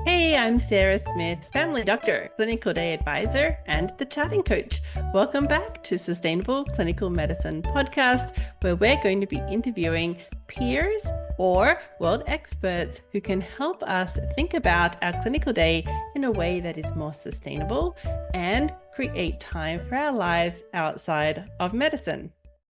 Hey, I'm Sarah Smith, family doctor, clinical day advisor, and the chatting coach. Welcome back to Sustainable Clinical Medicine podcast, where we're going to be interviewing peers or world experts who can help us think about our clinical day in a way that is more sustainable and create time for our lives outside of medicine.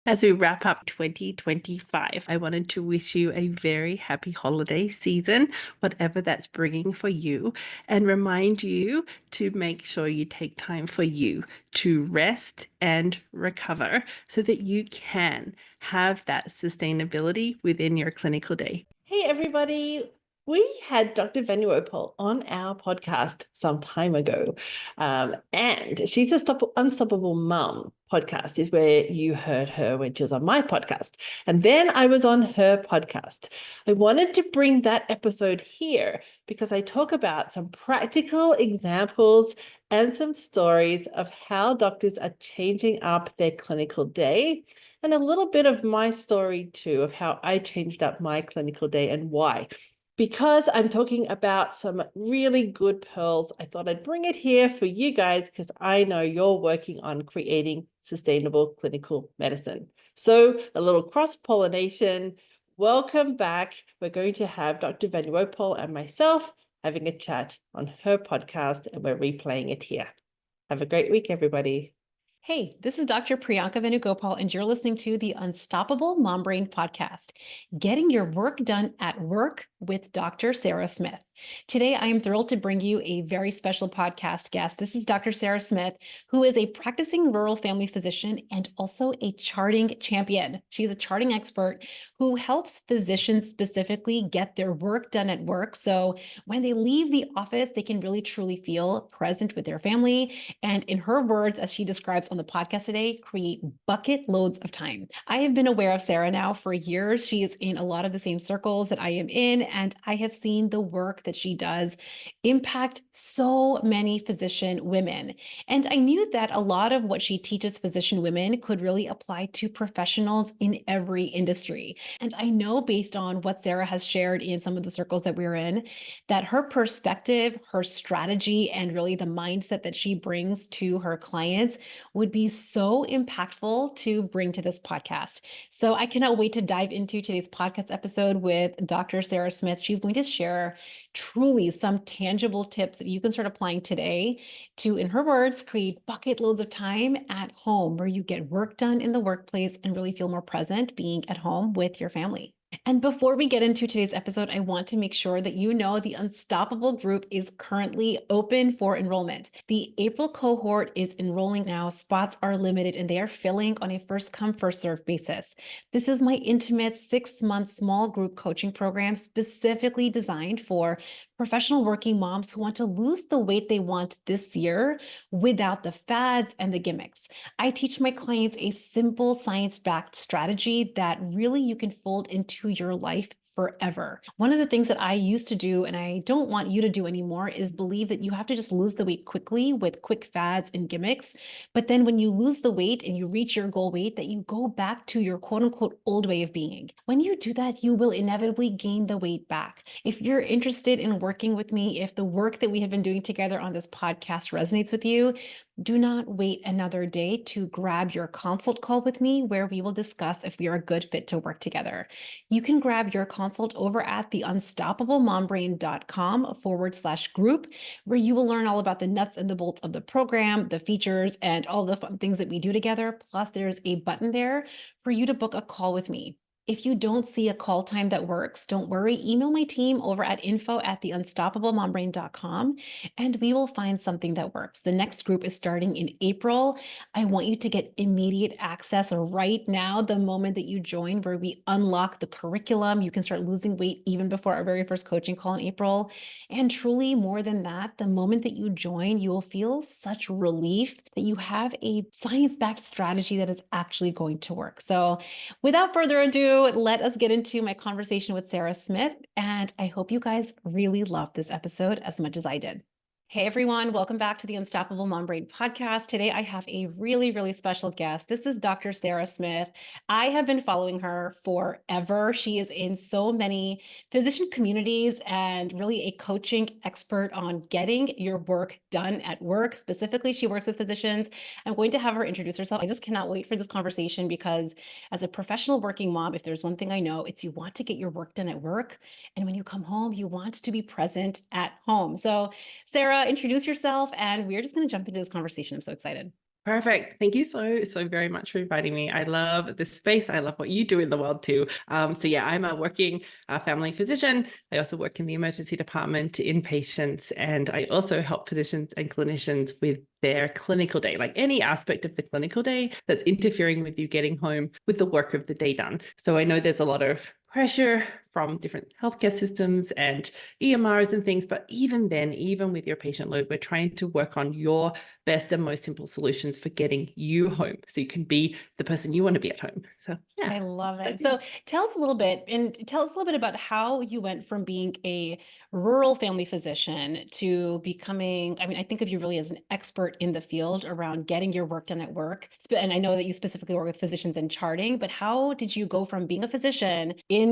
As we wrap up 2025, I wanted to wish you a very happy holiday season, whatever that's bringing for you, and remind you to make sure you take time for you to rest and recover so that you can have that sustainability within your clinical day. Hey, everybody. We had Dr. Venugopal on our podcast some time ago, and she's a Unstoppable Mum podcast is where you heard her when she was on my podcast. And then I was on her podcast. I wanted to bring that episode here because I talk about some practical examples and some stories of how doctors are changing up their clinical day, and a little bit of my story too, of how I changed up my clinical day and why. Because I'm talking about some really good pearls, I thought I'd bring it here for you guys because I know you're working on creating sustainable clinical medicine. So a little cross-pollination. Welcome back. We're going to have Dr. Venugopal and myself having a chat on her podcast, and we're replaying it here. Have a great week, everybody. Hey, this is Dr. Priyanka Venugopal, and you're listening to the Unstoppable Mom Brain podcast, getting your work done at work with Dr. Sarah Smith. Today, I am thrilled to bring you a very special podcast guest. This is Dr. Sarah Smith, who is a practicing rural family physician and also a charting champion. She's a charting expert who helps physicians specifically get their work done at work. So when they leave the office, they can really truly feel present with their family. And in her words, as she describes on the podcast today, create bucket loads of time. I have been aware of Sarah now for years. She is in a lot of the same circles that I am in, and I have seen the work that she does impact so many physician women. And I knew that a lot of what she teaches physician women could really apply to professionals in every industry. And I know based on what Sarah has shared in some of the circles that we're in, that her perspective, her strategy, and really the mindset that she brings to her clients would be so impactful to bring to this podcast. So I cannot wait to dive into today's podcast episode with Dr. Sarah Smith. She's going to share truly some tangible tips that you can start applying today to, in her words, create bucket loads of time at home where you get work done in the workplace and really feel more present being at home with your family. And before we get into today's episode, I want to make sure that you know the Unstoppable group is currently open for enrollment. The April cohort is enrolling now. Spots are limited and they are filling on a first come, first serve basis. This is my intimate 6-month small group coaching program specifically designed for professional working moms who want to lose the weight they want this year without the fads and the gimmicks. I teach my clients a simple science-backed strategy that really you can fold into your life forever. One of the things that I used to do, and I don't want you to do anymore, is believe that you have to just lose the weight quickly with quick fads and gimmicks. But then when you lose the weight and you reach your goal weight, that you go back to your quote unquote old way of being. When you do that, you will inevitably gain the weight back. If you're interested in working with me, if the work that we have been doing together on this podcast resonates with you, do not wait another day to grab your consult call with me where we will discuss if we are a good fit to work together. You can grab your consult over at the unstoppablemombrain.com/group, where you will learn all about the nuts and the bolts of the program, the features, and all the fun things that we do together. Plus, there's a button there for you to book a call with me. If you don't see a call time that works, don't worry. Email my team over at info@theunstoppablemombrain.com and we will find something that works. The next group is starting in April. I want you to get immediate access right now, the moment that you join, where we unlock the curriculum. You can start losing weight even before our very first coaching call in April. And truly, more than that, the moment that you join, you will feel such relief that you have a science-backed strategy that is actually going to work. So without further ado, let us get into my conversation with Sarah Smith. And I hope you guys really loved this episode as much as I did. Hey everyone, welcome back to the Unstoppable Mom Brain podcast. Today I have a really, really special guest. This is Dr. Sarah Smith. I have been following her forever. She is in so many physician communities and really a coaching expert on getting your work done at work. Specifically, she works with physicians. I'm going to have her introduce herself. I just cannot wait for this conversation because as a professional working mom, if there's one thing I know, it's you want to get your work done at work. And when you come home, you want to be present at home. So Sarah, introduce yourself, and we're just going to jump into this conversation. I'm so excited. Perfect. Thank you so very much for inviting me. I love this space. I love what you do in the world too. I'm a working family physician. I also work in the emergency department in patients, and I also help physicians and clinicians with their clinical day, like any aspect of the clinical day that's interfering with you getting home with the work of the day done. So I know there's a lot of pressure from different healthcare systems and EMRs and things, but even then, even with your patient load, we're trying to work on your best and most simple solutions for getting you home so you can be the person you want to be at home. So yeah. I love it. So tell us a little bit about how you went from being a rural family physician to becoming, I think of you really as an expert in the field around getting your work done at work. And I know that you specifically work with physicians in charting, but how did you go from being a physician in,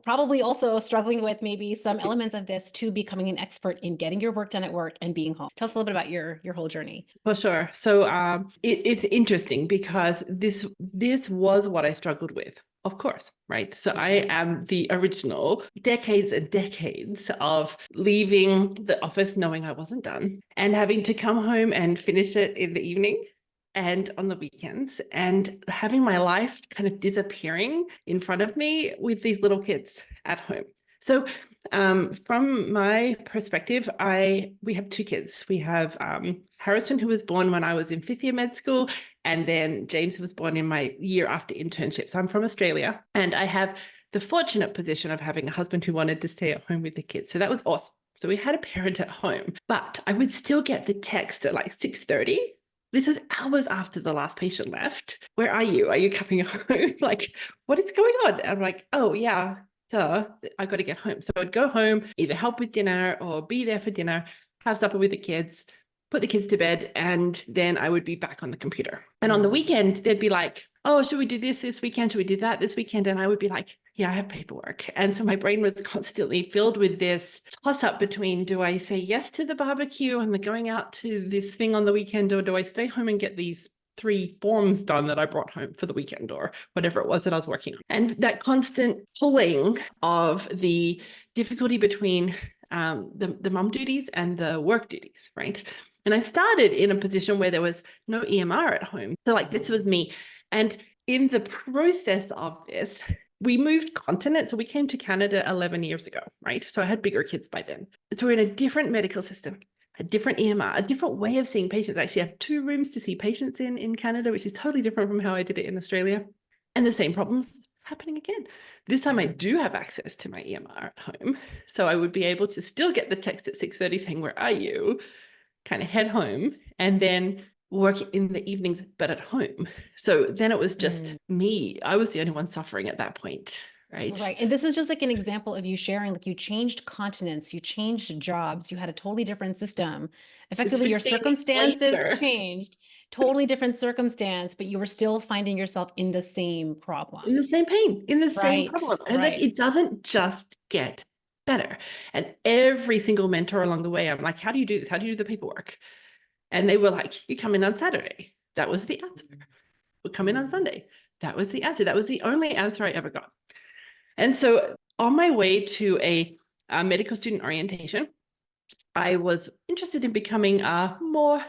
probably also struggling with maybe some elements of this to becoming an expert in getting your work done at work and being home? Tell us a little bit about your whole journey. For sure. So it's interesting because this was what I struggled with, of course, right? So I am the original decades and decades of leaving the office knowing I wasn't done and having to come home and finish it in the evening and on the weekends and having my life kind of disappearing in front of me with these little kids at home. So from my perspective, we have two kids. We have Harrison, who was born when I was in 5th year med school, and then James was born in my year after internship. So I'm from Australia, and I have the fortunate position of having a husband who wanted to stay at home with the kids. So that was awesome. So we had a parent at home, but I would still get the text at like 6:30. This is hours after the last patient left. Where are you? Are you coming home? Like, what is going on? And I'm like, oh yeah, duh, I got to get home. So I'd go home, either help with dinner or be there for dinner, have supper with the kids, put the kids to bed, and then I would be back on the computer. And on the weekend, they'd be like, oh, should we do this weekend? Should we do that this weekend? And I would be like, yeah, I have paperwork. And so my brain was constantly filled with this toss up between, do I say yes to the barbecue and the going out to this thing on the weekend, or do I stay home and get these 3 forms done that I brought home for the weekend or whatever it was that I was working on? And that constant pulling of the difficulty between the mom duties and the work duties, right? And I started in a position where there was no EMR at home. So like this was me. And in the process of this, we moved continents. So we came to Canada 11 years ago, right? So I had bigger kids by then. So we're in a different medical system, a different EMR, a different way of seeing patients. I actually have 2 rooms to see patients in Canada, which is totally different from how I did it in Australia. And the same problems happening again. This time I do have access to my EMR at home. So I would be able to still get the text at 6:30 saying, where are you? Kind of head home and then work in the evenings, but at home. So then it was just me. I was the only one suffering at that point. Right. And this is just like an example of you sharing, like you changed continents, you changed jobs, you had a totally different system. Effectively, your circumstances changed, totally different circumstance, but you were still finding yourself in the same problem. In the same pain, in the same problem. And it doesn't just get better. And every single mentor along the way, I'm like, how do you do this? How do you do the paperwork? And they were like, you come in on Saturday. That was the answer. We'll come in on Sunday. That was the answer. That was the only answer I ever got. And so on my way to a medical student orientation, I was interested in becoming a more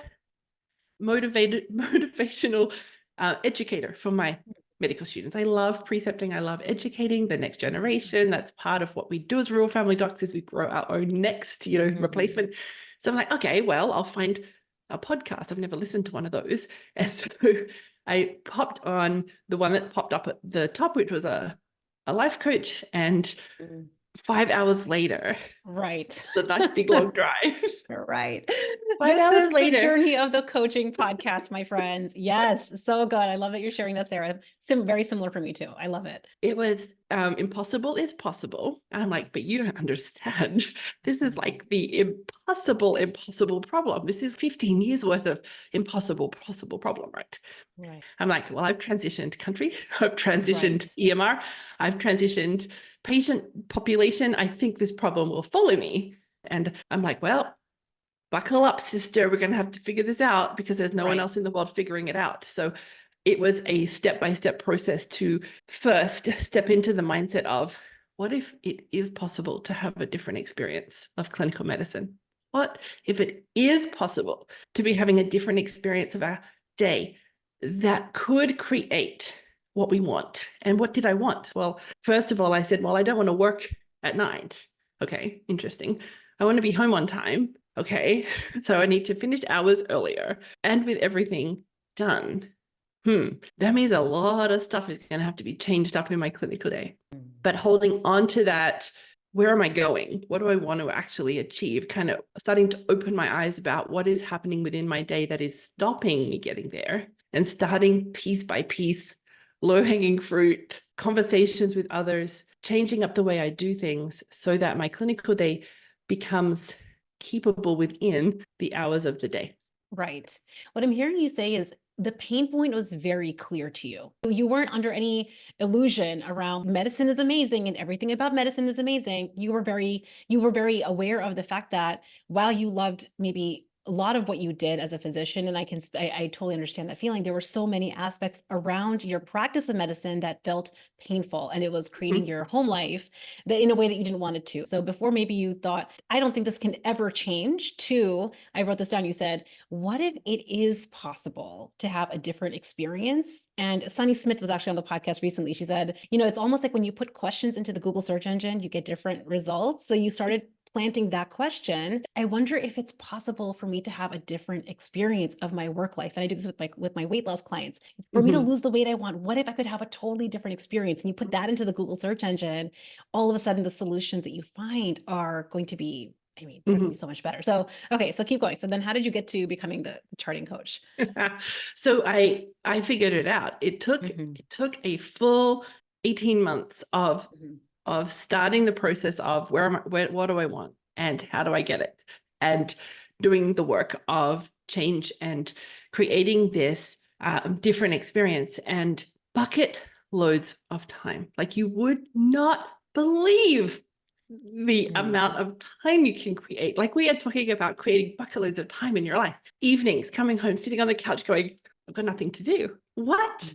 motivational educator for my medical students. I love precepting. I love educating the next generation. That's part of what we do as rural family docs, is we grow our own next, replacement. So I'm like, okay, well, I'll find a podcast. I've never listened to one of those. And so I popped on the one that popped up at the top, which was a life coach. And 5 hours later, the nice big long drive. 5 hours later, the journey of the coaching podcast, my friends. Yes, so good. I love that you're sharing that, Sarah. Very similar for me too. I love it. It was impossible is possible. And I'm like, but you don't understand. This is like the impossible problem. This is 15 years worth of possible problem, right? Right. I'm like, well, I've transitioned country, I've transitioned Right. EMR, I've transitioned patient population. I think this problem will follow me. And I'm like, well, buckle up, sister. We're going to have to figure this out because there's no one else in the world figuring it out. So it was a step-by-step process to first step into the mindset of, what if it is possible to have a different experience of clinical medicine? What if it is possible to be having a different experience of our day that could create what we want? And what did I want? Well, first of all, I said, well, I don't want to work at night. Okay, interesting. I want to be home on time. Okay, so I need to finish hours earlier and with everything done. That means a lot of stuff is going to have to be changed up in my clinical day. But holding on to that, where am I going? What do I want to actually achieve? Kind of starting to open my eyes about what is happening within my day that is stopping me getting there, and starting piece by piece, low-hanging fruit, conversations with others, changing up the way I do things so that my clinical day becomes keepable within the hours of the day. Right. What I'm hearing you say is the pain point was very clear to you. You weren't under any illusion around medicine is amazing and everything about medicine is amazing. You were very aware of the fact that while you loved maybe a lot of what you did as a physician, and I totally understand that feeling, there were so many aspects around your practice of medicine that felt painful, and it was creating your home life that in a way that you didn't want it to. So before maybe you thought, I don't think this can ever change, to, I wrote this down, you said, what if it is possible to have a different experience? And Sunny Smith was actually on the podcast recently. She said, it's almost like when you put questions into the Google search engine, you get different results. So you started planting that question. I wonder if it's possible for me to have a different experience of my work life. And I do this with my weight loss clients. For me to lose the weight I want, what if I could have a totally different experience? And you put that into the Google search engine, all of a sudden the solutions that you find are going to be, they're going to be so much better. So, okay, so keep going. So then how did you get to becoming the charting coach? So I figured it out. It took a full 18 months of starting the process of what do I want and how do I get it, and doing the work of change and creating this different experience, and bucket loads of time. Like, you would not believe the amount of time you can create. Like, we are talking about creating bucket loads of time in your life. Evenings, coming home, sitting on the couch going, I've got nothing to do. What?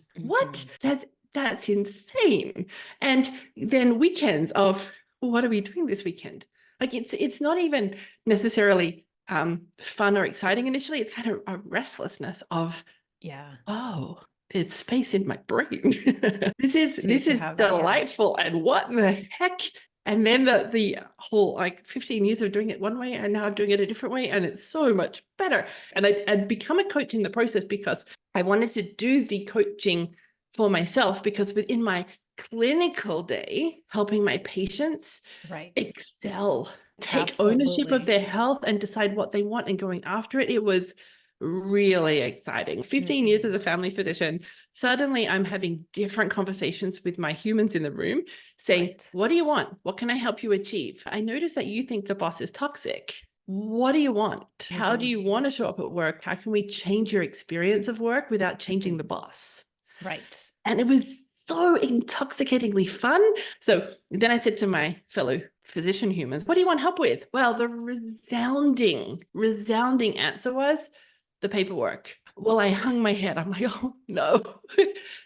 That's insane. And then weekends of, what are we doing this weekend? Like, it's not even necessarily fun or exciting initially. It's kind of a restlessness of, oh, there's space in my brain. This is delightful. And what the heck? And then the whole, like, 15 years of doing it one way, and now I'm doing it a different way, and it's so much better. And I'd become a coach in the process because I wanted to do the coaching for myself, because within my clinical day, helping my patients excel, take ownership of their health and decide what they want and going after it, it was really exciting. 15 years as a family physician, suddenly I'm having different conversations with my humans in the room saying, what do you want? What can I help you achieve? I notice that you think the boss is toxic. What do you want? How do you want to show up at work? How can we change your experience of work without changing the boss? Right. And it was so intoxicatingly fun. So then I said to my fellow physician humans, what do you want help with? Well, the resounding answer was the paperwork. Well, I hung my head. I'm like, oh no,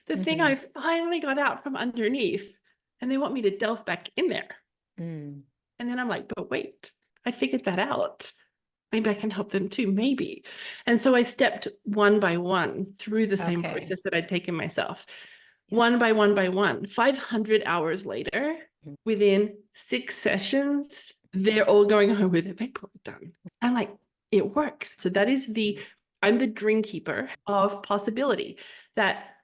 the thing I finally got out from underneath, and they want me to delve back in there. And then I'm like, but wait, I figured that out. Maybe I can help them too, maybe. And so I stepped one by one through the same process that I'd taken myself. One by one, 500 hours later, within 6 sessions, they're all going home with their paperwork done. I'm like, it works. So that is I'm the dream keeper of possibility, that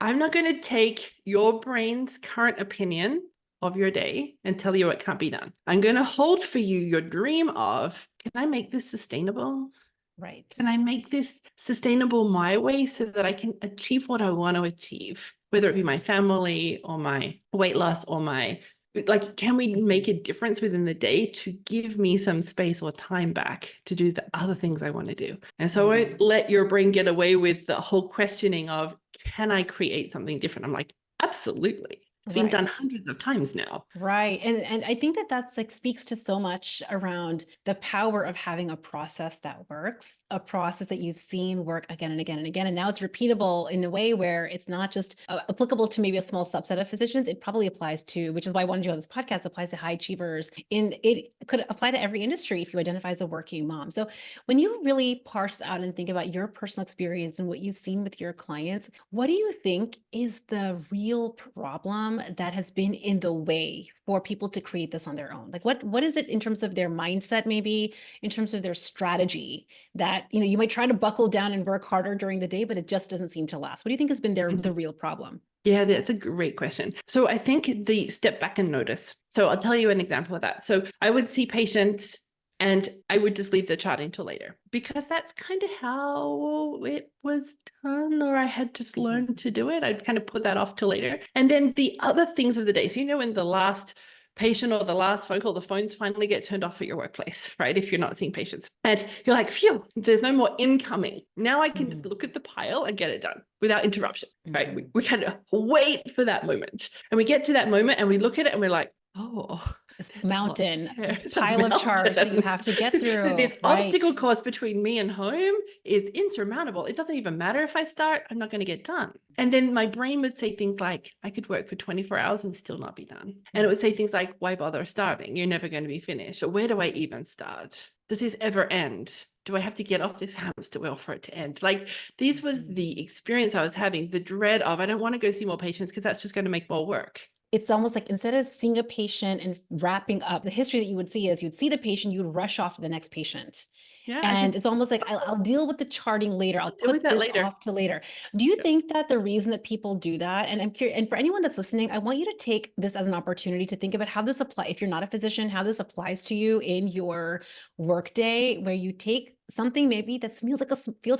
I'm not going to take your brain's current opinion of your day and tell you it can't be done. I'm going to hold for you your dream of, can I make this sustainable? Right. Can I make this sustainable my way so that I can achieve what I want to achieve, whether it be my family or my weight loss or my like, can we make a difference within the day to give me some space or time back to do the other things I want to do? And so I won't let your brain get away with the whole questioning of, can I create something different? I'm like, absolutely. It's been done hundreds of times now. Right. And I think that that's like speaks to so much around the power of having a process that works, a process that you've seen work again and again and again. And now it's repeatable in a way where it's not just applicable to maybe a small subset of physicians. It probably applies to, which is why I wanted you on this podcast, applies to high achievers. It could apply to every industry if you identify as a working mom. So when you really parse out and think about your personal experience and what you've seen with your clients, what do you think is the real problem that has been in the way for people to create this on their own? Like what is it in terms of their mindset, maybe in terms of their strategy that, you know, you might try to buckle down and work harder during the day, but it just doesn't seem to last? What do you think has been the real problem? Yeah, that's a great question. So I think the step back and notice. So I'll tell you an example of that. So I would see patients and I would just leave the charting till later because that's kind of how it was done, or I had just learned to do it. I'd kind of put that off till later. And then the other things of the day. So, you know, when the last patient or the last phone call, the phones finally get turned off at your workplace, right? If you're not seeing patients and you're like, phew, there's no more incoming. Now I can just look at the pile and get it done without interruption, right? We kind of wait for that moment and we get to that moment and we look at it and we're like, oh, this mountain, this a pile of charts that you mountain. have to get through. So this right. obstacle course between me and home is insurmountable. It doesn't even matter if I start, I'm not going to get done. And then my brain would say things like, I could work for 24 hours and still not be done. And it would say things like, why bother starting? You're never going to be finished. Or where do I even start? Does this ever end? Do I have to get off this hamster wheel for it to end? Like, this was the experience I was having, the dread of, I don't want to go see more patients because that's just going to make more work. It's almost like instead of seeing a patient and wrapping up, the history that you would see is you'd see the patient, you would rush off to the next patient. Yeah, and it's almost like I'll deal with the charting later. I'll put this off to later. Do you think that the reason that people do that, and I'm curious, and for anyone that's listening, I want you to take this as an opportunity to think about how this applies, if you're not a physician, how this applies to you in your workday, where you take something maybe that feels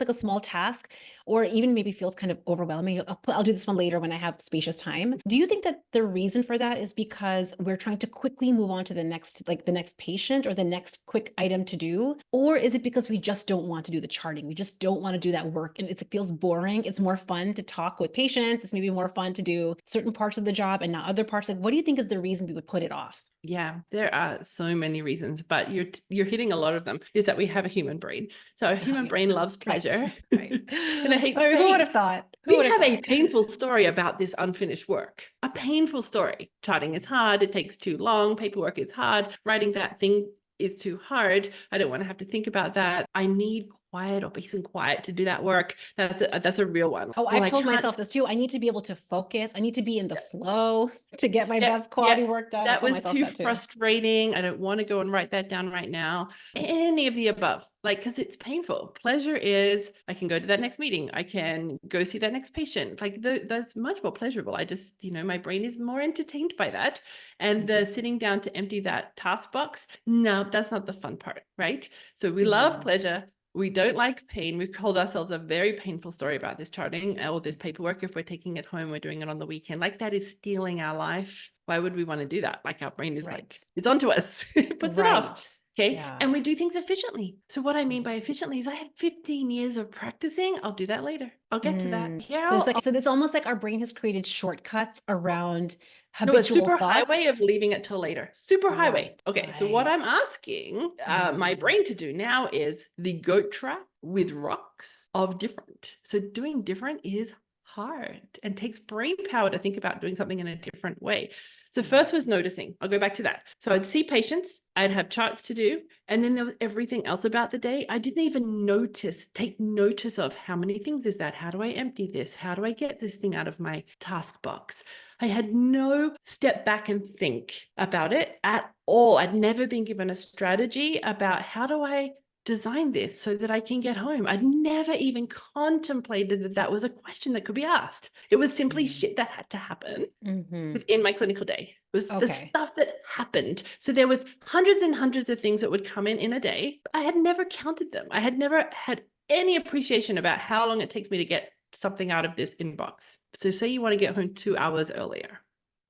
like a small task, or even maybe feels kind of overwhelming. I'll do this one later when I have spacious time. Do you think that the reason for that is because we're trying to quickly move on to the next patient or the next quick item to do? Or is it because we just don't want to do the charting? We just don't want to do that work and it feels boring. It's more fun to talk with patients. It's maybe more fun to do certain parts of the job and not other parts. Like, what do you think is the reason we would put it off? Yeah, there are so many reasons, but you're hitting a lot of them, is that we have a human brain. So our human brain loves pleasure. Right. And I hate who would have thought? We have a painful story about this unfinished work. A painful story. Charting is hard. It takes too long. Paperwork is hard. Writing that thing is too hard. I don't want to have to think about that. I need quiet or peace and quiet to do that work. That's a real one. Oh, I've told myself this too. I need to be able to focus. I need to be in the flow to get my best quality work done. That was too frustrating. I don't want to go and write that down right now. Any of the above, like, because it's painful. Pleasure is, I can go to that next meeting. I can go see that next patient. Like that's much more pleasurable. I just, my brain is more entertained by that. And the sitting down to empty that task box, no, that's not the fun part, right? So we love pleasure. We don't like pain. We've told ourselves a very painful story about this charting or this paperwork. If we're taking it home, we're doing it on the weekend. Like, that is stealing our life. Why would we want to do that? Like, our brain is like, it's onto us. It puts it off. Okay. Yeah. And we do things efficiently. So what I mean by efficiently is I had 15 years of practicing. I'll do that later. I'll get to that. Yeah. So it's almost like our brain has created shortcuts around habitual thoughts. Super highway of leaving it till later. Super highway. Okay. So what I'm asking my brain to do now is the goat track with rocks of different. So doing different is hard and takes brain power to think about doing something in a different way. So first was noticing. I'll go back to that. So I'd see patients, I'd have charts to do, and then there was everything else about the day. I didn't even take notice of how many things is that? How do I empty this? How do I get this thing out of my task box? I had no step back and think about it at all. I'd never been given a strategy about how do I design this so that I can get home. I'd never even contemplated that that was a question that could be asked. It was simply shit that had to happen within my clinical day. It was the stuff that happened. So there was hundreds and hundreds of things that would come in a day. I had never counted them. I had never had any appreciation about how long it takes me to get something out of this inbox. So say you want to get home 2 hours earlier,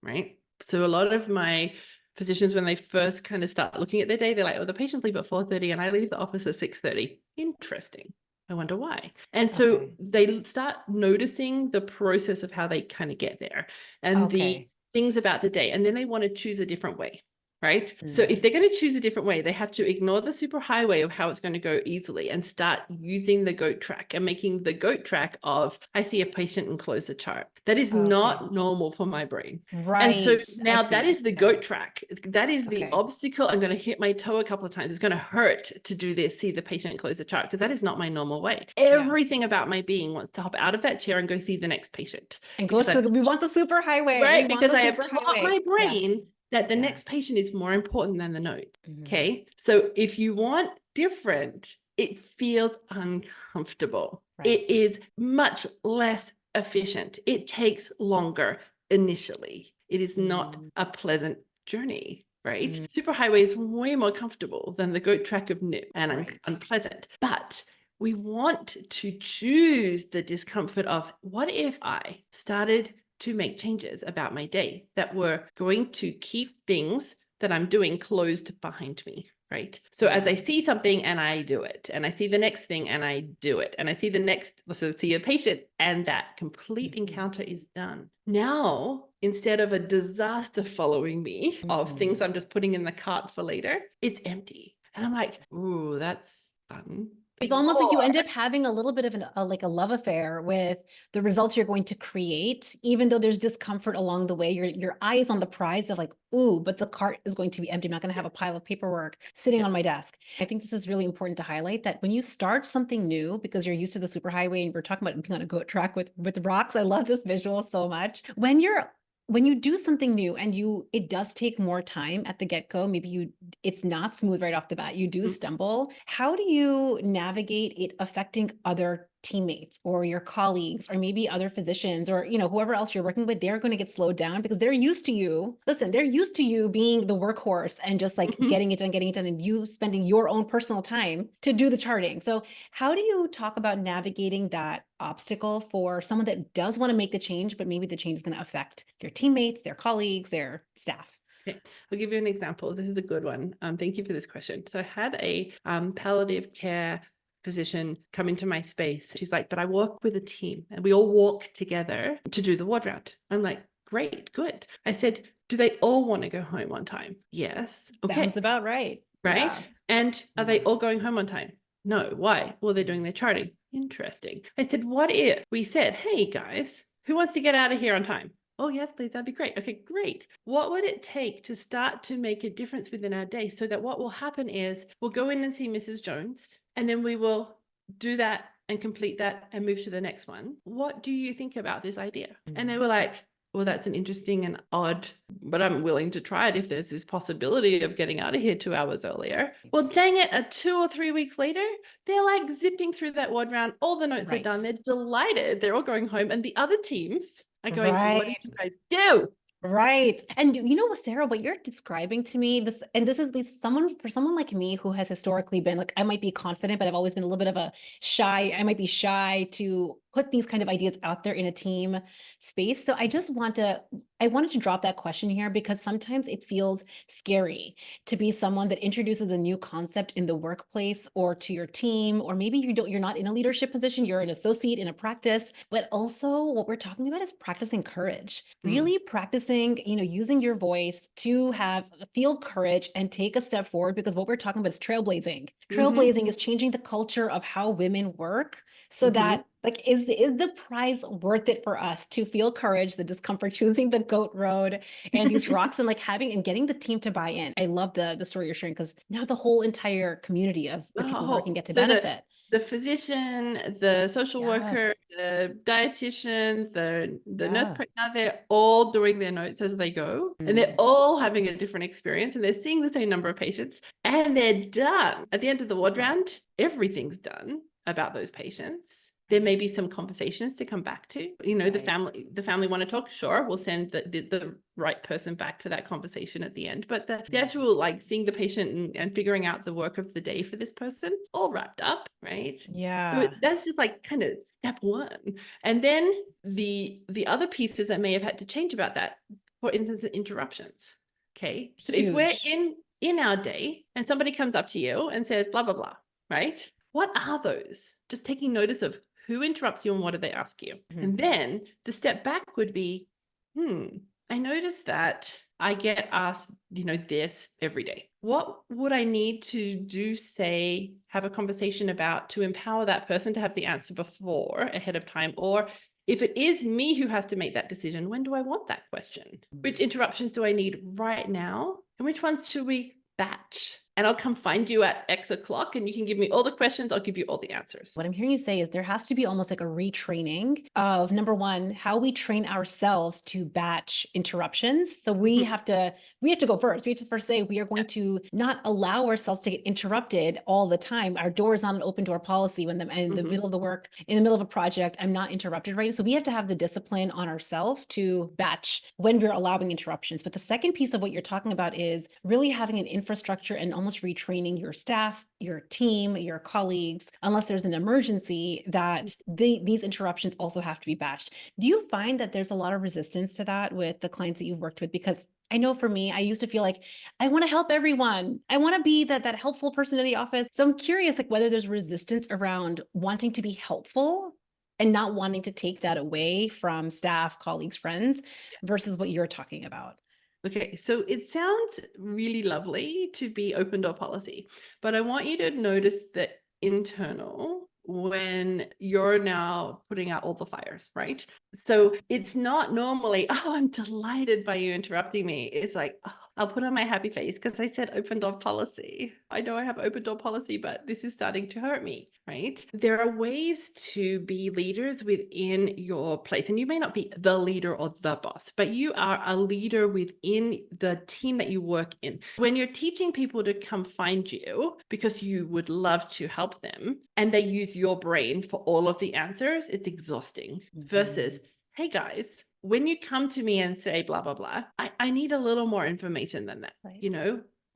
right? So a lot of my physicians, when they first kind of start looking at their day, they're like, oh, the patients leave at 4:30 and I leave the office at 6:30. Interesting. I wonder why. And so they start noticing the process of how they kind of get there and the things about the day. And then they want to choose a different way. Right. So if they're going to choose a different way, they have to ignore the super highway of how it's going to go easily and start using the goat track and making the goat track of, I see a patient and close the chart. That is not normal for my brain. Right. And so now that is the goat track. That is the obstacle. I'm going to hit my toe a couple of times. It's going to hurt to do this, see the patient close the chart, because that is not my normal way. Everything about my being wants to hop out of that chair and go see the next patient. And go to, we want the super highway. Right. Because I have taught my brain that the next patient is more important than the note. Okay. So if you want different, it feels uncomfortable. It is much less efficient. It takes longer initially. It is not a pleasant journey. Right. Superhighway is way more comfortable than the goat track of nip and unpleasant. But we want to choose the discomfort of, what if I started to make changes about my day that were going to keep things that I'm doing closed behind me, right? So as I see something and I do it, and I see the next thing and I do it, and I see the next, so see a patient, and that complete encounter is done. Now, instead of a disaster following me of things I'm just putting in the cart for later, it's empty. And I'm like, ooh, that's fun. It's almost like you end up having a little bit of a love affair with the results you're going to create, even though there's discomfort along the way. Your eye is on the prize of like, ooh, but the cart is going to be empty. I'm not going to have a pile of paperwork sitting on my desk. I think this is really important to highlight, that when you start something new, because you're used to the superhighway and we're talking about being on a goat track with rocks. I love this visual so much. When you do something new and it does take more time at the get-go, maybe it's not smooth right off the bat, you do stumble. How do you navigate it affecting other teammates or your colleagues or maybe other physicians or, whoever else you're working with? They're going to get slowed down because they're used to you. Listen, they're used to you being the workhorse and just like getting it done, and you spending your own personal time to do the charting. So how do you talk about navigating that obstacle for someone that does want to make the change, but maybe the change is going to affect their teammates, their colleagues, their staff? Okay. I'll give you an example. This is a good one. Thank you for this question. So I had a palliative care physician come into my space. She's like, but I work with a team and we all walk together to do the ward round. I'm like, great, good. I said, do they all want to go home on time? Yes. Okay. Sounds about right. Right. Yeah. And are they all going home on time? No. Why? Well, they're doing their charting. Interesting. I said, what if we said, hey guys, who wants to get out of here on time? Oh, yes, please. That'd be great. Okay, great. What would it take to start to make a difference within our day so that what will happen is we'll go in and see Mrs. Jones, and then we will do that and complete that and move to the next one. What do you think about this idea? And they were like, well, that's an interesting and odd, but I'm willing to try it if there's this possibility of getting out of here 2 hours earlier. Well, dang it, 2 or 3 weeks later, they're like zipping through that ward round. All the notes are done. They're delighted. They're all going home. And the other teams are going, what did you guys do? Right. And Sarah, what you're describing to me, this is for someone like me who has historically been like, I might be confident, but I've always been a little bit of I might be shy to put these kind of ideas out there in a team space. So I wanted to drop that question here because sometimes it feels scary to be someone that introduces a new concept in the workplace or to your team, or maybe you're not in a leadership position, you're an associate in a practice, but also what we're talking about is practicing courage, really practicing, using your voice to feel courage and take a step forward, because what we're talking about is trailblazing. Trailblazing is changing the culture of how women work so that is the prize worth it for us to feel courage, the discomfort, choosing the goat road and these rocks and getting the team to buy in. I love the story you're sharing because now the whole entire community of the people working get to benefit. The physician, the social worker, the dietitian, the nurse practitioner, they're all doing their notes as they go. And they're all having a different experience and they're seeing the same number of patients and they're done. At the end of the ward round, everything's done about those patients. There may be some conversations to come back to. The family want to talk. Sure, we'll send the right person back for that conversation at the end. But the actual seeing the patient and figuring out the work of the day for this person, all wrapped up, right? Yeah. So that's just kind of step one. And then the other pieces that may have had to change about that. for instance, interruptions. Okay. So if we're in our day and somebody comes up to you and says, blah, blah, blah, right? What are those? Just taking notice of who interrupts you and what do they ask you? And then the step back would be, I noticed that I get asked, this every day. What would I need to do, say, have a conversation about to empower that person to have the answer before, ahead of time? Or if it is me who has to make that decision, when do I want that question? Which interruptions do I need right now? And which ones should we batch? And I'll come find you at X o'clock and you can give me all the questions. I'll give you all the answers. What I'm hearing you say is there has to be almost like a retraining of, number one, how we train ourselves to batch interruptions. So we have to go first. We have to first say we are going to not allow ourselves to get interrupted all the time. Our door is not an open door policy when in the middle of the work, in the middle of a project, I'm not interrupted, right? So we have to have the discipline on ourselves to batch when we're allowing interruptions. But the second piece of what you're talking about is really having an infrastructure and almost retraining your staff, your team, your colleagues, unless there's an emergency, that these interruptions also have to be batched. Do you find that there's a lot of resistance to that with the clients that you've worked with? Because I know for me, I used to feel like I want to help everyone. I want to be that helpful person in the office. So I'm curious, like, whether there's resistance around wanting to be helpful and not wanting to take that away from staff, colleagues, friends, versus what you're talking about. Okay, so it sounds really lovely to be open door policy, but I want you to notice the internal when you're now putting out all the fires, right? So it's not normally, oh, I'm delighted by you interrupting me. It's like, oh, I'll put on my happy face because I said open door policy. I know I have open door policy, but this is starting to hurt me, right? There are ways to be leaders within your place. And you may not be the leader or the boss, but you are a leader within the team that you work in. When you're teaching people to come find you because you would love to help them and they use your brain for all of the answers, it's exhausting versus, hey guys, when you come to me and say blah, blah, blah, I need a little more information than that. Right.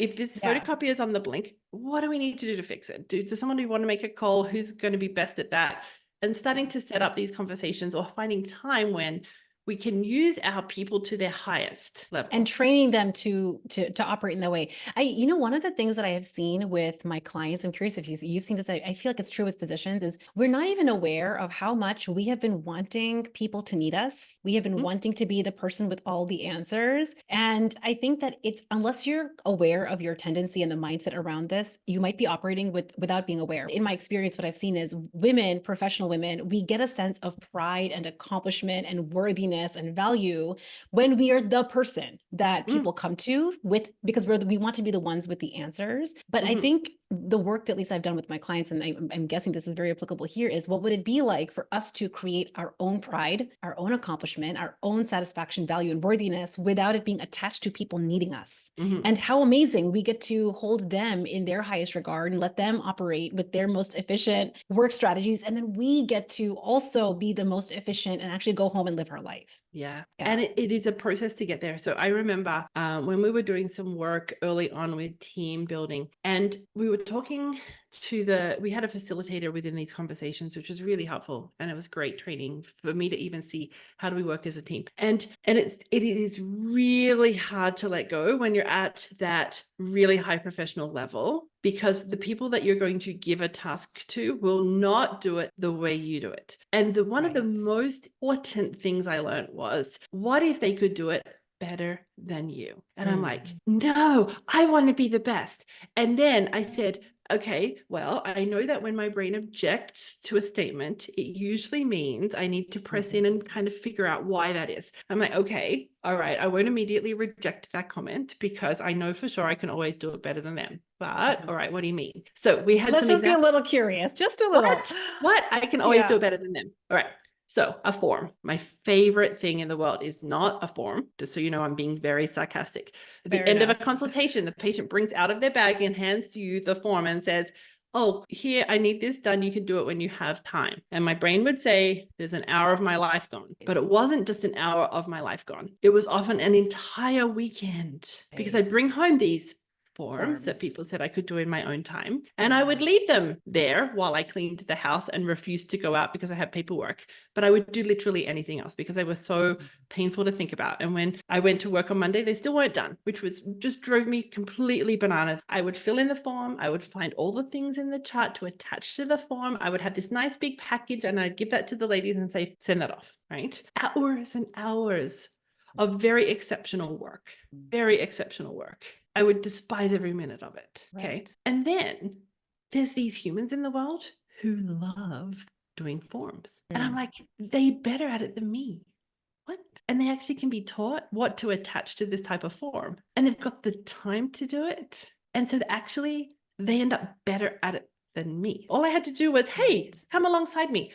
If this photocopier is on the blink, what do we need to do to fix it? Does someone want to make a call? Who's going to be best at that? And starting to set up these conversations or finding time when we can use our people to their highest level. And training them to operate in that way. One of the things that I have seen with my clients, I'm curious if you've seen this, I feel like it's true with physicians, is we're not even aware of how much we have been wanting people to need us. We have been wanting to be the person with all the answers. And I think that it's, unless you're aware of your tendency and the mindset around this, you might be operating without being aware. In my experience, what I've seen is women, professional women, we get a sense of pride and accomplishment and worthiness and value when we are the person that people come to with, because we want to be the ones with the answers. But I think the work that at least I've done with my clients, and I'm guessing this is very applicable here, is what would it be like for us to create our own pride, our own accomplishment, our own satisfaction, value, and worthiness without it being attached to people needing us. And how amazing we get to hold them in their highest regard and let them operate with their most efficient work strategies. And then we get to also be the most efficient and actually go home and live our life. Yeah. And it is a process to get there. So I remember when we were doing some work early on with team building, and we were talking to we had a facilitator within these conversations, which was really helpful. And it was great training for me to even see how do we work as a team. And it is really hard to let go when you're at that really high professional level, because the people that you're going to give a task to will not do it the way you do it. And one of the most important things I learned was, what if they could do it better than you? And I'm like, no, I want to be the best. And then I said, okay, well, I know that when my brain objects to a statement, it usually means I need to press in and kind of figure out why that is. I'm like, okay, all right, I won't immediately reject that comment because I know for sure I can always do it better than them. But all right, what do you mean? So we had Let's just be a little curious, just a little. What? I can always do it better than them. All right. So a form, my favorite thing in the world is not a form, just so you know, I'm being very sarcastic. At the end of a consultation, the patient brings out of their bag and hands you the form and says, oh, here, I need this done. You can do it when you have time. And my brain would say, there's an hour of my life gone. But it wasn't just an hour of my life gone. It was often an entire weekend because I bring home these forms that people said I could do in my own time. Yeah. And I would leave them there while I cleaned the house and refused to go out because I had paperwork. But I would do literally anything else because they were so painful to think about. And when I went to work on Monday, they still weren't done, which was just drove me completely bananas. I would fill in the form. I would find all the things in the chart to attach to the form. I would have this nice big package and I'd give that to the ladies and say, send that off, right? Hours and hours of very exceptional work, very exceptional work. I would despise every minute of it. Okay. Right. And then there's these humans in the world who love doing forms. And I'm like, they better at it than me. What? And they actually can be taught what to attach to this type of form. And they've got the time to do it. And so actually they end up better at it than me. All I had to do was, hey, come alongside me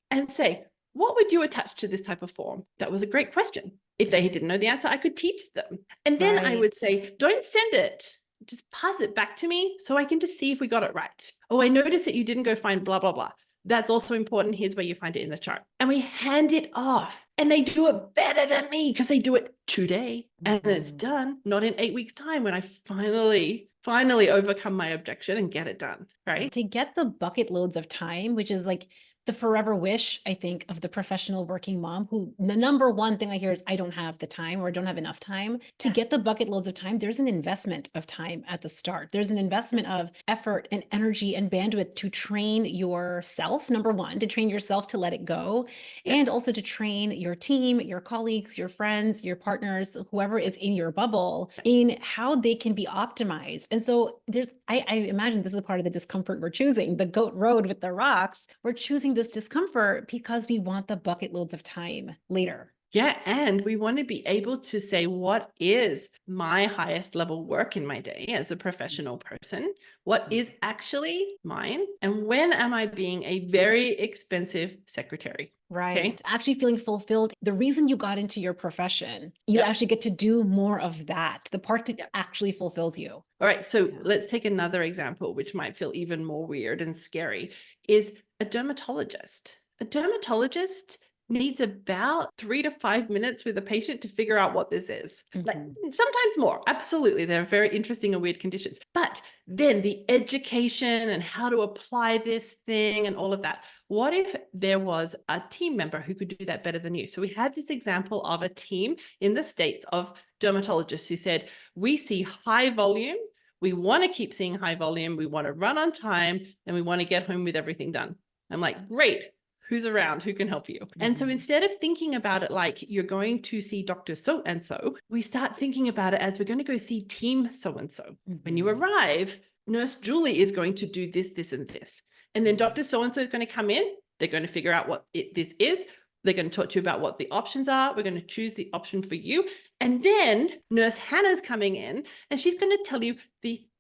and say, what would you attach to this type of form? That was a great question. If they didn't know the answer, I could teach them. And then I would say, don't send it. Just pass it back to me so I can just see if we got it right. Oh, I noticed that you didn't go find blah, blah, blah. That's also important. Here's where you find it in the chart. And we hand it off. And they do it better than me because they do it today. And it's done, not in 8 weeks' time when I finally overcome my objection and get it done, right? To get the bucket loads of time, which is like the forever wish, I think, of the professional working mom, who the number one thing I hear is I don't have the time or I don't have enough time. To get the bucket loads of time, there's an investment of time at the start. There's an investment of effort and energy and bandwidth to train yourself, number one, to train yourself to let it go, and also to train your team, your colleagues, your friends, your partners, whoever is in your bubble, in how they can be optimized. And so I imagine this is part of the discomfort we're choosing, the goat road with the rocks. We're choosing this discomfort because we want the bucket loads of time later. Yeah. And we want to be able to say, what is my highest level work in my day as a professional person? What is actually mine? And when am I being a very expensive secretary? Right. Okay. Actually feeling fulfilled. The reason you got into your profession, you actually get to do more of that, the part that actually fulfills you. All right. So let's take another example, which might feel even more weird and scary, is a dermatologist. A dermatologist needs about 3 to 5 minutes with a patient to figure out what this is. Like sometimes more. Absolutely. They're very interesting and weird conditions. But then the education and how to apply this thing and all of that. What if there was a team member who could do that better than you? So we had this example of a team in the States of dermatologists who said, we see high volume. We want to keep seeing high volume. We want to run on time and we want to get home with everything done. I'm like, great. Who's around? Who can help you? And so instead of thinking about it like you're going to see Dr. So-and-so, we start thinking about it as we're going to go see team so-and-so. When you arrive, Nurse Julie is going to do this, this, and this. And then Dr. So-and-so is going to come in. They're going to figure out what this is. They're going to talk to you about what the options are. We're going to choose the option for you. And then Nurse Hannah's coming in and she's going to tell you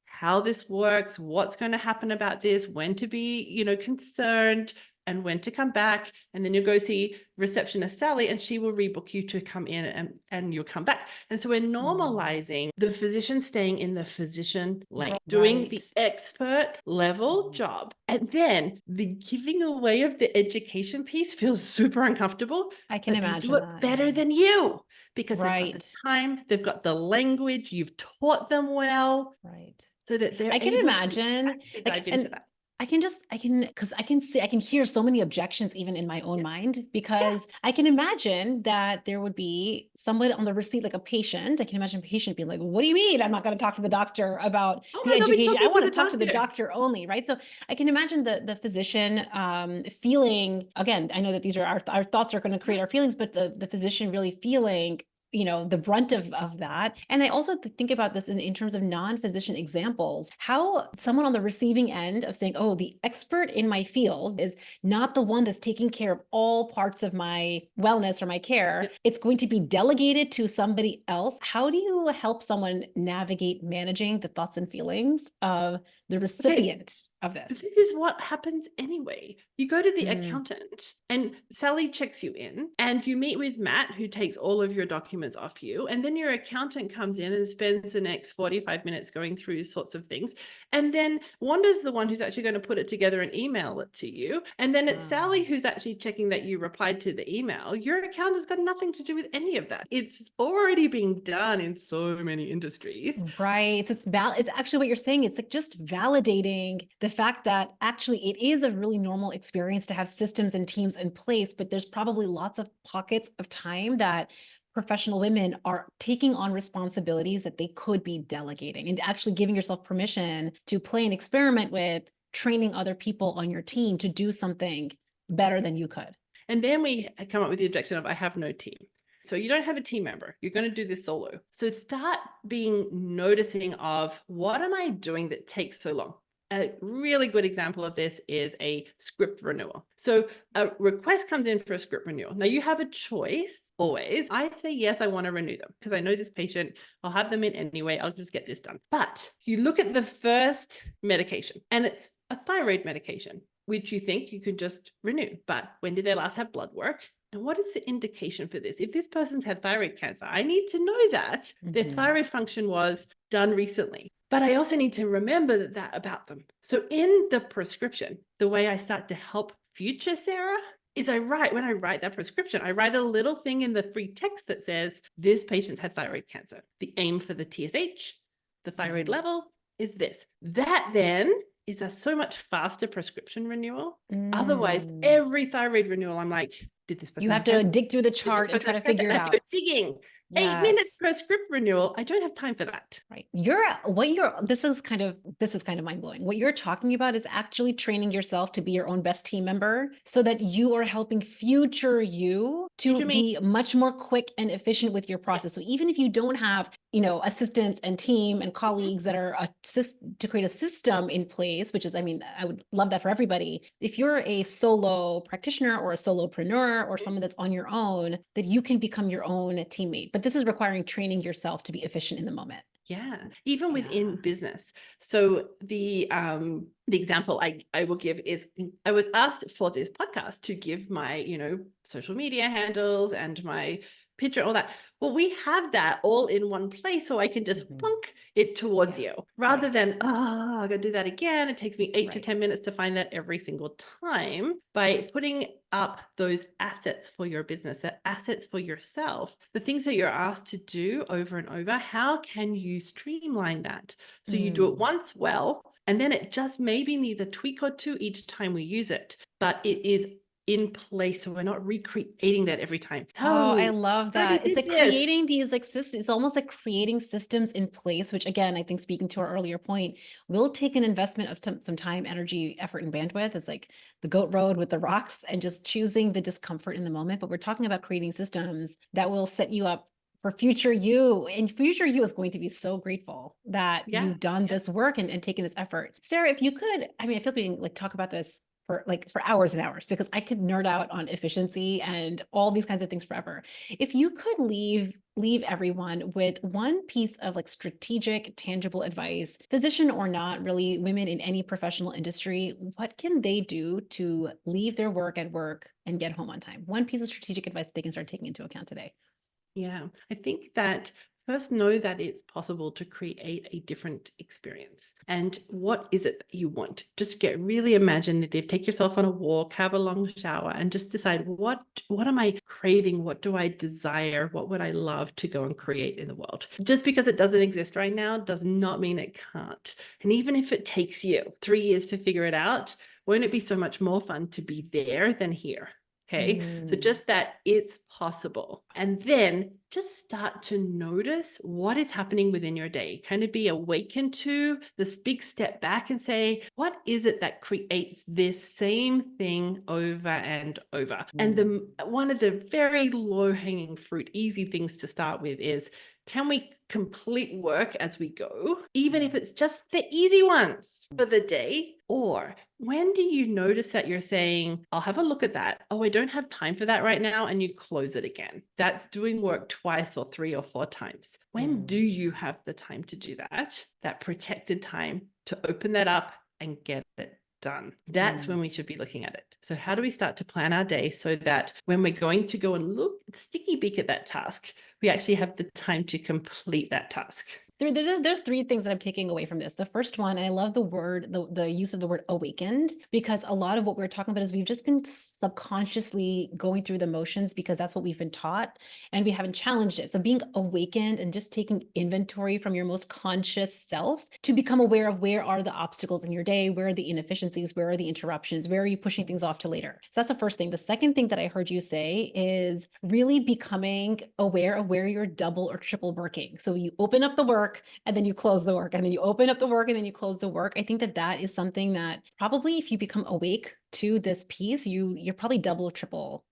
how this works, what's going to happen about this, when to be, concerned, and when to come back. And then you'll go see receptionist Sally and she will rebook you to come in and you'll come back. And so we're normalizing the physician staying in the physician lane, doing the expert level job. And then the giving away of the education piece feels super uncomfortable. I can imagine they do it better than you because they've got the time, they've got the language, you've taught them well. Right. So that they're I can imagine dive into that. I can hear so many objections even in my own mind, because I can imagine that there would be someone on the receipt, like a patient. I can imagine a patient being like, what do you mean? I'm not going to talk to the doctor about the education. I want to talk to the doctor only. Right. So I can imagine the physician feeling, again, I know that these are our thoughts are going to create our feelings, but the physician really feeling the brunt of that. And I also think about this in terms of non-physician examples, how someone on the receiving end of saying, oh, the expert in my field is not the one that's taking care of all parts of my wellness or my care. It's going to be delegated to somebody else. How do you help someone navigate managing the thoughts and feelings of the recipient? of But this. this is what happens anyway. You go to the Mm. accountant and Sally checks you in and you meet with Matt, who takes all of your documents off you. And then your accountant comes in and spends the next 45 minutes going through sorts of things. And then Wanda's the one who's actually going to put it together and email it to you. And then it's Sally who's actually checking that you replied to the email. Your accountant's got nothing to do with any of that. It's already being done in so many industries. Right. So it's actually what you're saying. It's like just validating the fact that actually it is a really normal experience to have systems and teams in place, but there's probably lots of pockets of time that professional women are taking on responsibilities that they could be delegating, and actually giving yourself permission to play and experiment with training other people on your team to do something better than you could. And then we come up with the objection of, I have no team. So you don't have a team member. You're going to do this solo. So start being noticing of, what am I doing that takes so long? A really good example of this is a script renewal. So a request comes in for a script renewal. Now you have a choice always. I say, yes, I want to renew them because I know this patient. I'll have them in anyway. I'll just get this done. But you look at the first medication and it's a thyroid medication, which you think you could just renew. But when did they last have blood work? And what is the indication for this? If this person's had thyroid cancer, I need to know that their thyroid function was done recently. But I also need to remember that about them. So in the prescription, the way I start to help future Sarah is when I write that prescription, I write a little thing in the free text that says, this patient's had thyroid cancer. The aim for the TSH, the thyroid level is this. That then is a so much faster prescription renewal. Otherwise, every thyroid renewal, I'm like, did this person You have to dig through the chart and try to figure it out. I have to go digging. Yes. 8 minutes per script renewal. I don't have time for that. Right. This is kind of mind-blowing. What you're talking about is actually training yourself to be your own best team member so that you are helping future you to be much more quick and efficient with your process. So even if you don't have, assistants and team and colleagues that are to create a system in place, which is, I would love that for everybody. If you're a solo practitioner or a solopreneur or someone that's on your own, that you can become your own teammate. But this is requiring training yourself to be efficient in the moment. Yeah, even within business. So the example I will give is, I was asked for this podcast to give my, social media handles and my picture, all that. Well, we have that all in one place, so I can just plunk it towards you rather than, I gotta do that again. It takes me 8 to 10 minutes to find that every single time. By putting up those assets for your business, the assets for yourself, the things that you're asked to do over and over, how can you streamline that? So you do it once well, and then it just maybe needs a tweak or two each time we use it, but it is in place, so we're not recreating that every time. Oh, I love that. It's like creating these systems. It's almost like creating systems in place, which again, I think, speaking to our earlier point, will take an investment of some time, energy, effort, and bandwidth. It's like the goat road with the rocks and just choosing the discomfort in the moment. But we're talking about creating systems that will set you up for future you, and future you is going to be so grateful that you've done this work and taken this effort. Sarah, if you could, I feel being talk about this for hours and hours, because I could nerd out on efficiency and all these kinds of things forever. If you could leave everyone with one piece of strategic, tangible advice, physician or not, really women in any professional industry, what can they do to leave their work at work and get home on time? One piece of strategic advice they can start taking into account today. Yeah, I think that first, know that it's possible to create a different experience. And what is it that you want? Just get really imaginative, take yourself on a walk, have a long shower, and just decide, what am I craving? What do I desire? What would I love to go and create in the world? Just because it doesn't exist right now does not mean it can't. And even if it takes you 3 years to figure it out, won't it be so much more fun to be there than here? Okay, so just that it's possible. And then just start to notice what is happening within your day. Kind of be awakened to this big step back and say, what is it that creates this same thing over and over? And one of the very low-hanging fruit, easy things to start with is, can we complete work as we go, even if it's just the easy ones for the day? Or when do you notice that you're saying, I'll have a look at that. Oh, I don't have time for that right now. And you close it again. That's doing work twice or 3 or 4 times. When do you have the time to do that? That protected time to open that up and get it done. That's when we should be looking at it. So how do we start to plan our day so that when we're going to go and look sticky beak at that task, we actually have the time to complete that task? There's three things that I'm taking away from this. The first one, and I love the use of the word awakened, because a lot of what we're talking about is we've just been subconsciously going through the motions because that's what we've been taught and we haven't challenged it. So being awakened and just taking inventory from your most conscious self to become aware of where are the obstacles in your day, where are the inefficiencies, where are the interruptions, where are you pushing things off to later. So that's the first thing. The second thing that I heard you say is really becoming aware of where you're double or triple working. So you open up the work and then you close the work, and then you open up the work and then you close the work. I think that is something that probably if you become awake to this piece, you're probably double or triple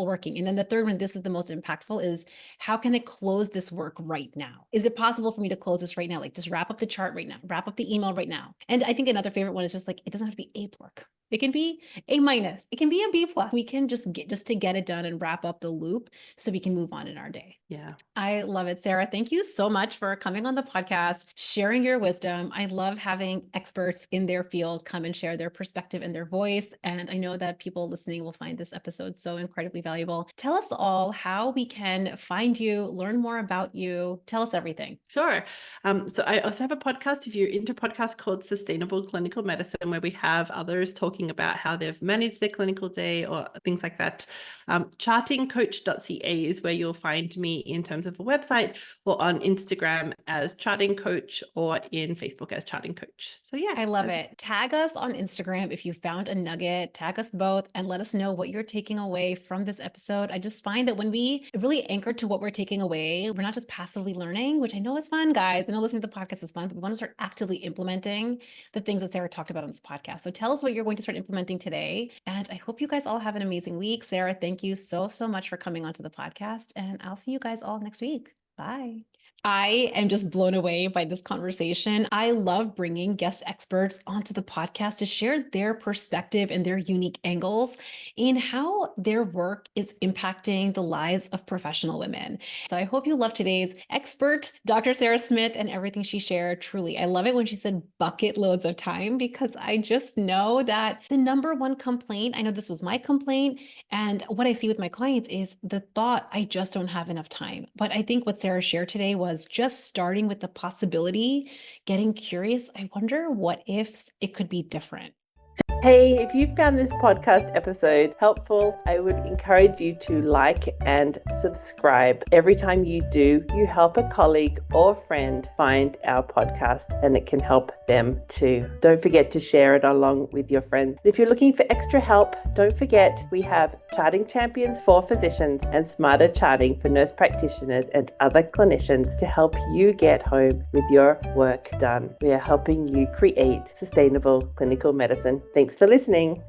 working. And then the third one, this is the most impactful, is how can I close this work right now? Is it possible for me to close this right now? Like just wrap up the chart right now, wrap up the email right now. And I think another favorite one is just like, it doesn't have to be A work. It can be A minus, it can be a B plus. We can just to get it done and wrap up the loop so we can move on in our day. Yeah. I love it. Sarah, thank you so much for coming on the podcast, sharing your wisdom. I love having experts in their field come and share their perspective and their voice. And I know that people listening will find this episode so incredibly valuable. Tell us all how we can find you, learn more about you. Tell us everything. Sure. So I also have a podcast, if you're into podcasts, called Sustainable Clinical Medicine, where we have others talking about how they've managed their clinical day or things like that. Chartingcoach.ca is where you'll find me in terms of a website, or on Instagram as Charting Coach, or in Facebook as Charting Coach. So yeah. I love it. Tag us on Instagram if you found a nugget, tag us both and let us know what you're taking away from this episode. I just find that when we really anchor to what we're taking away, we're not just passively learning, which I know is fun, guys. I know listening to the podcast is fun, but we want to start actively implementing the things that Sarah talked about on this podcast. So tell us what you're going to start implementing today. And I hope you guys all have an amazing week. Sarah, thank you so much for coming onto the podcast. And I'll see you guys all next week. Bye. I am just blown away by this conversation. I love bringing guest experts onto the podcast to share their perspective and their unique angles in how their work is impacting the lives of professional women. So I hope you love today's expert, Dr. Sarah Smith, and everything she shared. Truly, I love it when she said bucket loads of time, because I just know that the number one complaint, I know this was my complaint, and what I see with my clients is the thought, I just don't have enough time. But I think what Sarah shared today was just starting with the possibility, getting curious. I wonder what if it could be different. Hey, if you found this podcast episode helpful, I would encourage you to like and subscribe. Every time you do, you help a colleague or friend find our podcast, and it can help them too. Don't forget to share it along with your friends. If you're looking for extra help, don't forget we have Charting Champions for physicians and Smarter Charting for nurse practitioners and other clinicians to help you get home with your work done. We are helping you create sustainable clinical medicine. Thanks for listening.